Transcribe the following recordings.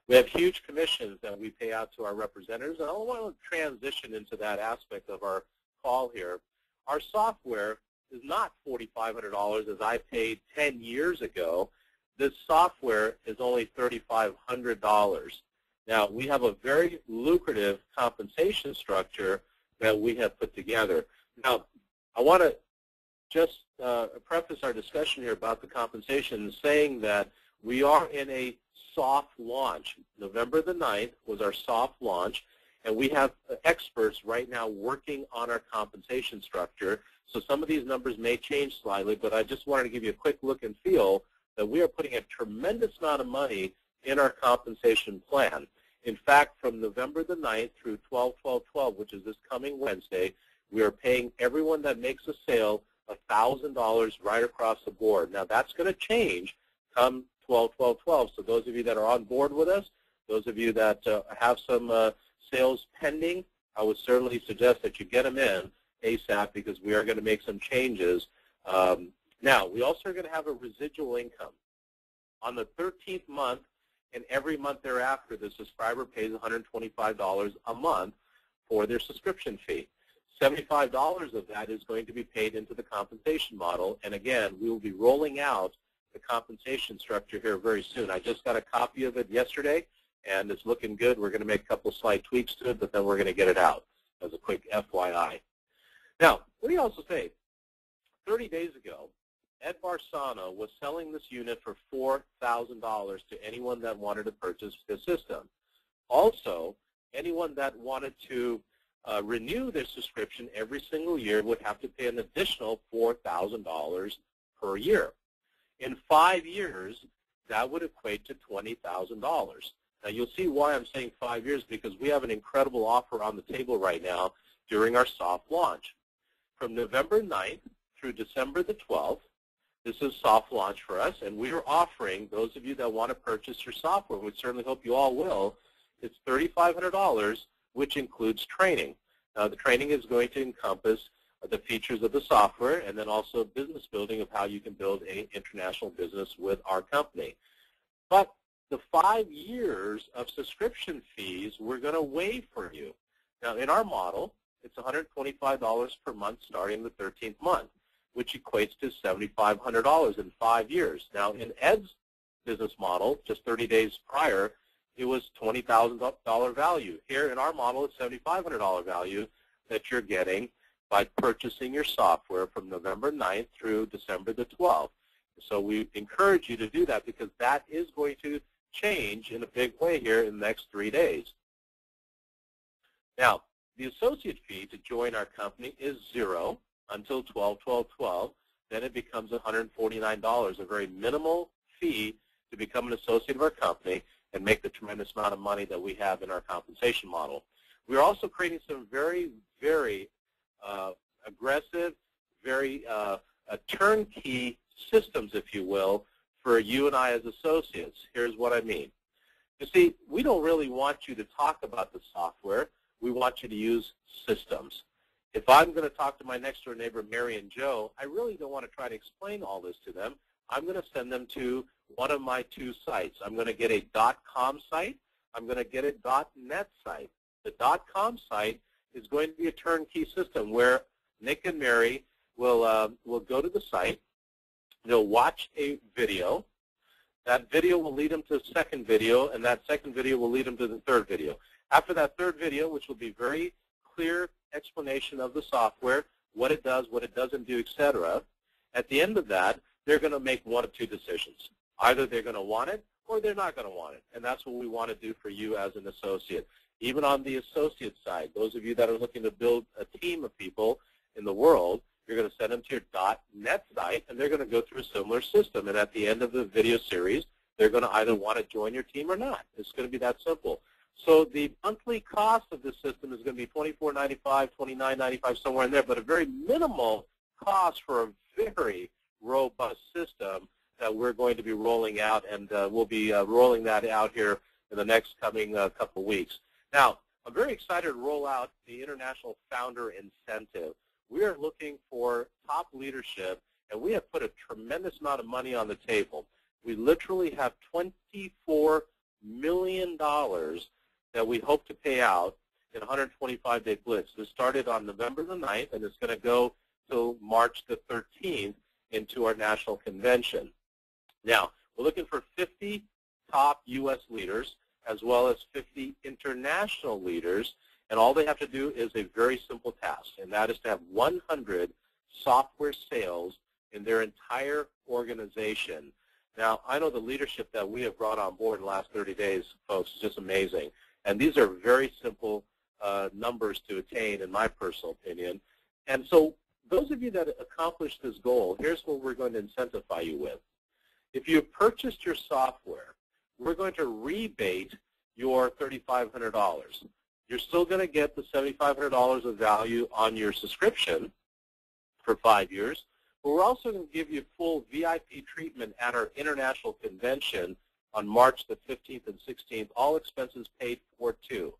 We have huge commissions that we pay out to our representatives, and I want to transition into that aspect of our call here. Our software is not $4,500 as I paid 10 years ago. This software is only $3,500. Now, we have a very lucrative compensation structure that we have put together. Now, I want to just preface our discussion here about the compensation saying that we are in a soft launch. November the 9th was our soft launch, and we have experts right now working on our compensation structure. So some of these numbers may change slightly, but I just wanted to give you a quick look and feel that we are putting a tremendous amount of money in our compensation plan. In fact, from November the 9th through 12/12/12, which is this coming Wednesday, we are paying everyone that makes a sale $1,000 right across the board. Now, that's going to change come 12/12/12. So those of you that are on board with us, those of you that have some sales pending, I would certainly suggest that you get them in ASAP because we are going to make some changes. Now, we also are going to have a residual income. On the 13th month and every month thereafter, the subscriber pays $125 a month for their subscription fee. $75 of that is going to be paid into the compensation model. And again, we will be rolling out the compensation structure here very soon. I just got a copy of it yesterday, and it's looking good. We're going to make a couple slight tweaks to it, but then we're going to get it out as a quick FYI. Now, let me also say, 30 days ago, Ed Barsano was selling this unit for $4,000 to anyone that wanted to purchase the system. Also, anyone that wanted to renew their subscription every single year would have to pay an additional $4,000 per year. In 5 years, that would equate to $20,000. Now, you'll see why I'm saying 5 years, because we have an incredible offer on the table right now during our soft launch. From November 9th through December the 12th, this is soft launch for us, and we are offering those of you that want to purchase your software, we certainly hope you all will, it's $3,500, which includes training. Now, the training is going to encompass the features of the software and then also business building of how you can build an international business with our company. But the 5 years of subscription fees we're going to waive for you. Now, in our model, it's $125 per month starting the 13th month, which equates to $7,500 in 5 years. Now, in Ed's business model, just 30 days prior, it was $20,000 value. Here in our model, it's $7,500 value that you're getting by purchasing your software from November 9th through December the 12th. So we encourage you to do that because that is going to change in a big way here in the next 3 days. Now, the associate fee to join our company is $0 until 12/12/12. Then it becomes $149, a very minimal fee to become an associate of our company and make the tremendous amount of money that we have in our compensation model. We're also creating some very, very aggressive, very turnkey systems, if you will, for you and I as associates. Here's what I mean. You see, we don't really want you to talk about the software. We want you to use systems. If I'm going to talk to my next-door neighbor, Mary and Joe, I really don't want to try to explain all this to them. I'm going to send them to one of my 2 sites. I'm going to get a .com site. I'm going to get a .net site. The .com site is going to be a turnkey system where Nick and Mary will go to the site. They'll watch a video. That video will lead them to a second video, and that second video will lead them to the third video. After that third video, which will be very clear explanation of the software, what it does, what it doesn't do, etc., at the end of that, they're going to make 1 of 2 decisions. Either they're going to want it or they're not going to want it, and that's what we want to do for you as an associate. Even on the associate side, those of you that are looking to build a team of people in the world, you're going to send them to your .net site, and they're going to go through a similar system. And at the end of the video series, they're going to either want to join your team or not. It's going to be that simple. So the monthly cost of this system is going to be $24.95, $29.95, somewhere in there, but a very minimal cost for a very robust system that we're going to be rolling out, and we'll be rolling that out here in the next coming couple of weeks. Now, I'm very excited to roll out the International Founder Incentive. We are looking for top leadership, and we have put a tremendous amount of money on the table. We literally have 24 million that we hope to pay out in a 125-day blitz. This started on November the 9th, and it's going to go till March the 13th into our national convention. Now, we're looking for 50 top U.S. leaders as well as 50 international leaders, and all they have to do is a very simple task, and that is to have 100 software sales in their entire organization. Now, I know the leadership that we have brought on board in the last 30 days, folks, is just amazing. And these are very simple numbers to attain, in my personal opinion. And so those of you that accomplish this goal, here's what we're going to incentivize you with. If you purchased your software, we're going to rebate your $3,500. You're still going to get the $7,500 of value on your subscription for 5 years, but we're also going to give you full VIP treatment at our international convention on March the 15th and 16th, all expenses paid for too.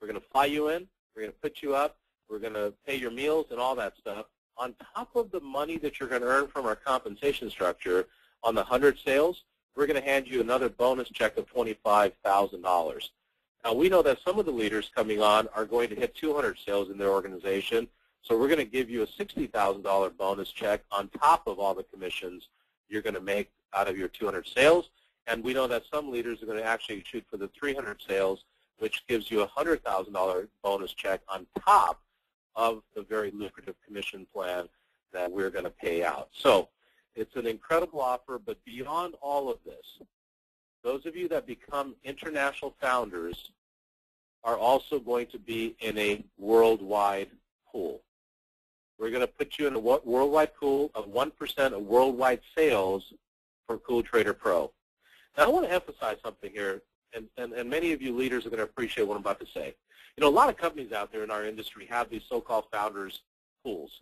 We're going to fly you in, we're going to put you up, we're going to pay your meals and all that stuff. On top of the money that you're going to earn from our compensation structure, on the 100 sales, we're going to hand you another bonus check of $25,000. Now, we know that some of the leaders coming on are going to hit 200 sales in their organization, so we're going to give you a $60,000 bonus check on top of all the commissions you're going to make out of your 200 sales. And we know that some leaders are going to actually shoot for the 300 sales, which gives you a $100,000 bonus check on top of the very lucrative commission plan that we're going to pay out. So it's an incredible offer, but beyond all of this, those of you that become international founders are also going to be in a worldwide pool. We're going to put you in a worldwide pool of 1% of worldwide sales for CoolTrader Pro. Now, I want to emphasize something here, and many of you leaders are going to appreciate what I'm about to say. You know, a lot of companies out there in our industry have these so-called founders pools.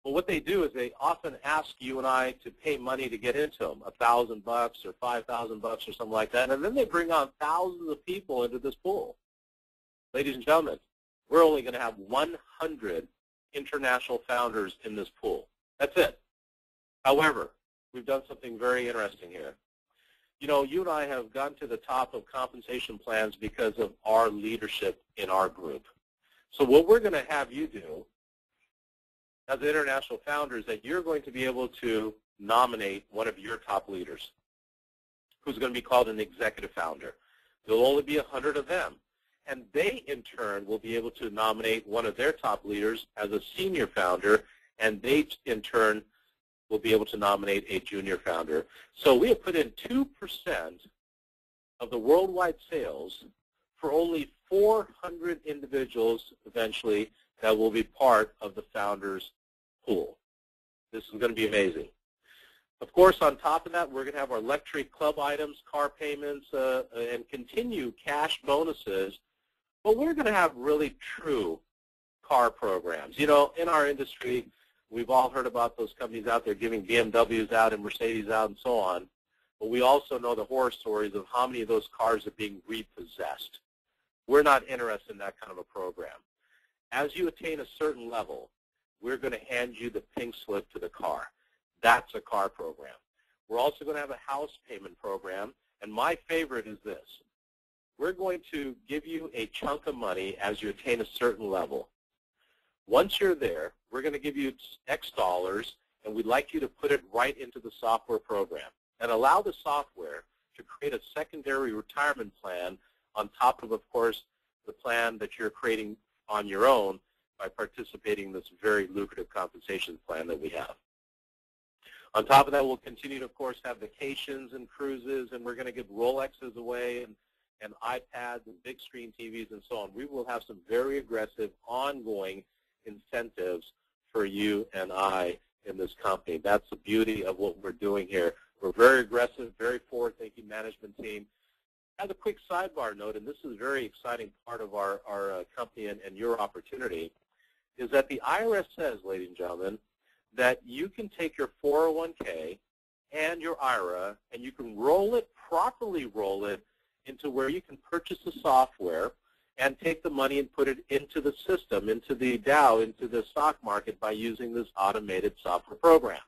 Well, what they do is they often ask you and I to pay money to get into them, $1,000 or $5,000 or something like that, and then they bring on thousands of people into this pool. Ladies and gentlemen, we're only going to have 100 international founders in this pool. That's it. However, we've done something very interesting here. You know, you and I have gotten to the top of compensation plans because of our leadership in our group. So what we're going to have you do as international founders, that you're going to be able to nominate one of your top leaders who's going to be called an executive founder. There'll only be 100 of them. And they, in turn, will be able to nominate one of their top leaders as a senior founder, and they, in turn, will be able to nominate a junior founder. So we have put in 2% of the worldwide sales for only 400 individuals eventually that will be part of the founders pool. This is going to be amazing. Of course, on top of that, we're going to have our luxury club items, car payments, and continue cash bonuses. But we're going to have really true car programs. You know, in our industry, we've all heard about those companies out there giving BMWs out and Mercedes out and so on. But we also know the horror stories of how many of those cars are being repossessed. We're not interested in that kind of a program. As you attain a certain level, we're going to hand you the pink slip to the car. That's a car program. We're also going to have a house payment program, and my favorite is this. We're going to give you a chunk of money as you attain a certain level. Once you're there, we're going to give you X dollars, and we'd like you to put it right into the software program and allow the software to create a secondary retirement plan on top of course, the plan that you're creating on your own by participating in this very lucrative compensation plan that we have. On top of that, we'll continue to, of course, have vacations and cruises, and we're going to give Rolexes away and iPads and big screen TVs and so on. We will have some very aggressive, ongoing incentives for you and I in this company. That's the beauty of what we're doing here. We're very aggressive, very forward-thinking management team. As a quick sidebar note, and this is a very exciting part of our company and your opportunity, is that the IRS says, ladies and gentlemen, that you can take your 401k and your IRA and you can roll it, properly roll it, into where you can purchase the software and take the money and put it into the system, into the Dow, into the stock market by using this automated software program.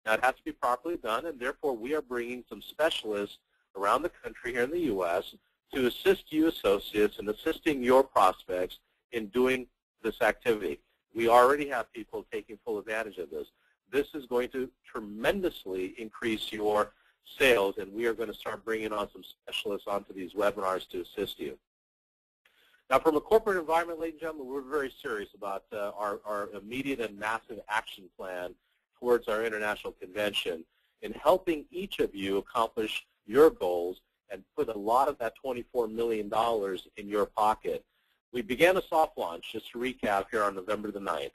Now, it has to be properly done, and therefore we are bringing some specialists around the country here in the U.S. to assist you associates in assisting your prospects in doing this activity. We already have people taking full advantage of this. This is going to tremendously increase your sales, and we are going to start bringing on some specialists onto these webinars to assist you. Now, from a corporate environment, ladies and gentlemen, we're very serious about our immediate and massive action plan towards our international convention in helping each of you accomplish your goals and put a lot of that $24 million in your pocket. We began a soft launch, just to recap, here on November the 9th.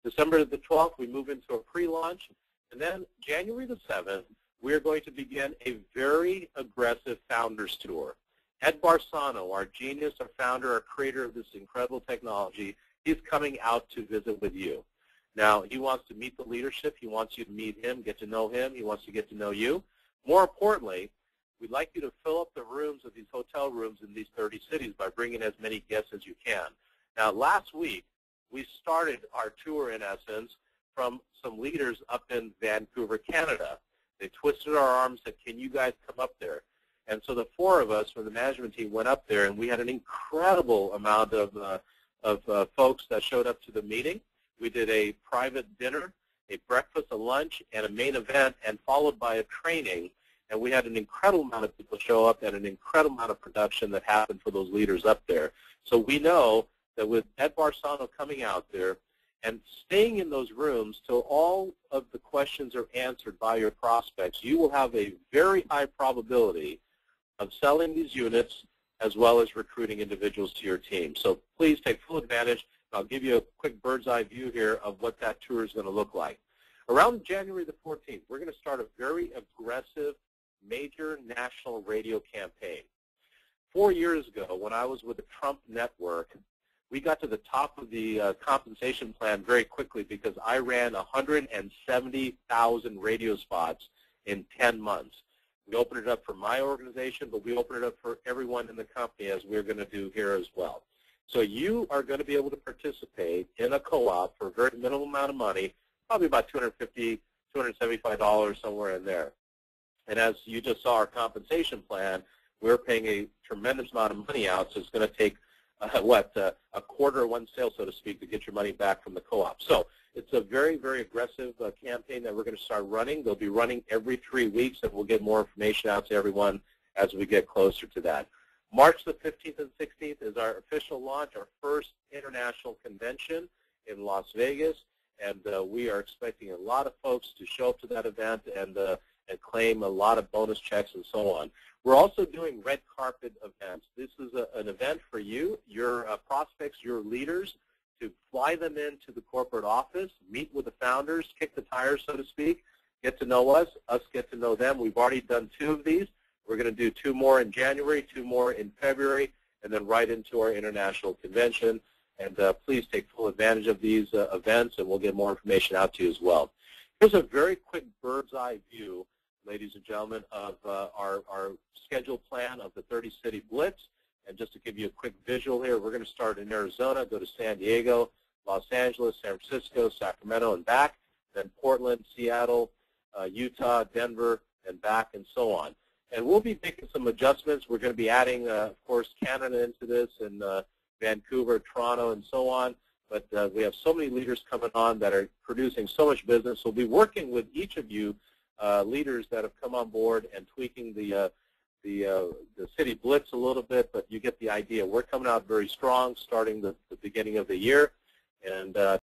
December the 12th, we move into a pre-launch, and then January the 7th, we are going to begin a very aggressive Founders Tour. Ed Barsano, our genius, our founder, our creator of this incredible technology, he's coming out to visit with you. Now, he wants to meet the leadership. He wants you to meet him, get to know him. He wants to get to know you. More importantly, we'd like you to fill up the rooms of these hotel rooms in these 30 cities by bringing as many guests as you can. Now, last week, we started our tour, in essence, from some leaders up in Vancouver, Canada. They twisted our arms and said, can you guys come up there? And so the four of us from the management team went up there, and we had an incredible amount of folks that showed up to the meeting. We did a private dinner, a breakfast, a lunch, and a main event, and followed by a training. And we had an incredible amount of people show up and an incredible amount of production that happened for those leaders up there. So we know that with Ed Barsano coming out there and staying in those rooms till all of the questions are answered by your prospects, you will have a very high probability of selling these units as well as recruiting individuals to your team. So please take full advantage. I'll give you a quick bird's eye view here of what that tour is going to look like. Around January the 14th, we're going to start a very aggressive major national radio campaign. 4 years ago, when I was with the Trump Network, we got to the top of the compensation plan very quickly because I ran 170,000 radio spots in 10 months. We opened it up for my organization, but we opened it up for everyone in the company, as we're going to do here as well. So you are going to be able to participate in a co-op for a very minimal amount of money, probably about $250, $275, somewhere in there. And as you just saw our compensation plan, we're paying a tremendous amount of money out, so it's going to take, a quarter of one sale, so to speak, to get your money back from the co-op. So it's a very, very aggressive campaign that we're going to start running. They'll be running every 3 weeks, and we'll get more information out to everyone as we get closer to that. March the 15th and 16th is our official launch, our first international convention in Las Vegas, and we are expecting a lot of folks to show up to that event and claim a lot of bonus checks and so on. We're also doing red carpet events. This is an event for you, your prospects, your leaders, to fly them into the corporate office, meet with the founders, kick the tires, so to speak, get to know us get to know them. We've already done 2 of these. We're going to do 2 more in January, 2 more in February, and then right into our international convention. And please take full advantage of these events, and we'll get more information out to you as well. Here's a very quick bird's eye view, ladies and gentlemen, of our schedule plan of the 30-city blitz. And just to give you a quick visual here, we're going to start in Arizona, go to San Diego, Los Angeles, San Francisco, Sacramento, and back, then Portland, Seattle, Utah, Denver, and back, and so on. And we'll be making some adjustments. We're going to be adding, of course, Canada into this, and Vancouver, Toronto, and so on. But we have so many leaders coming on that are producing so much business. We'll be working with each of you leaders that have come on board and tweaking the city blitz a little bit, but you get the idea. We're coming out very strong starting the beginning of the year. And